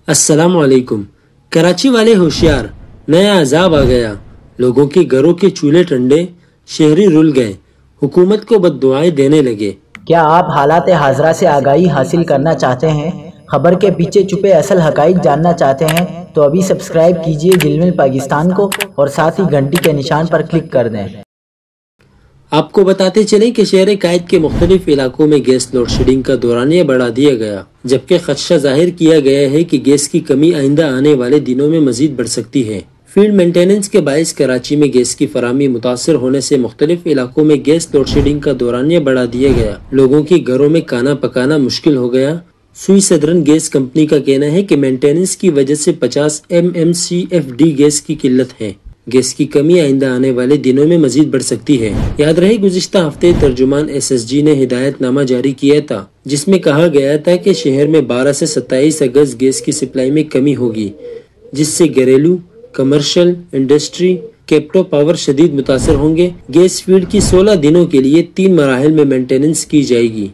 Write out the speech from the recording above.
السلام علیکم۔ کراچی والے ہوشیار، نیا عذاب آ گیا۔ لوگوں کے گھروں کے چولہے ٹھنڈے، شہری رل گئے، حکومت کو بد دعائیں دینے لگے۔ کیا آپ حالات حاضرہ سے آگاہی حاصل کرنا چاہتے ہیں؟ خبر کے پیچھے چھپے اصل حقائق جاننا چاہتے ہیں تو ابھی سبسکرائب کیجئے جلمل پاکستان کو اور ساتھ ہی گھنٹی کے نشان پر کلک کر دیں۔ آپ کو بتاتے چلیں کہ شہر قائد کے مختلف علاقوں میں گیس لوڈ شیڈنگ کا دورانیہ بڑھا دیا گیا، جبکہ خدشہ ظاہر کیا گیا ہے کہ گیس کی کمی آئندہ آنے والے دنوں میں مزید بڑھ سکتی ہے۔ فیلڈ مینٹیننس کے باعث کراچی میں گیس کی فراہمی متاثر ہونے سے مختلف علاقوں میں گیس لوڈ شیڈنگ کا دورانیہ بڑھا دیا گیا۔ لوگوں کے گھروں میں کھانا پکانا مشکل ہو گیا۔ سوئی سدرن گیس کمپنی کا کہنا ہے کہ مینٹیننس کی وجہ سے 50 MMCFD گیس کی قلت ہے۔ گیس کی کمی آئندہ آنے والے دنوں میں مزید بڑھ سکتی ہے۔ یاد رہے گزشتہ ہفتے ترجمان SSG نے ہدایت نامہ جاری کیا تھا، جس میں کہا گیا تھا کہ شہر میں 12 سے 27 اگست گیس کی سپلائی میں کمی ہوگی، جس سے گھریلو، کمرشل، انڈسٹری، کیپٹو پاور شدید متاثر ہوں گے۔ گیس فیلڈ کی 16 دنوں کے لیے 3 مراحل میں مینٹیننس کی جائے گی۔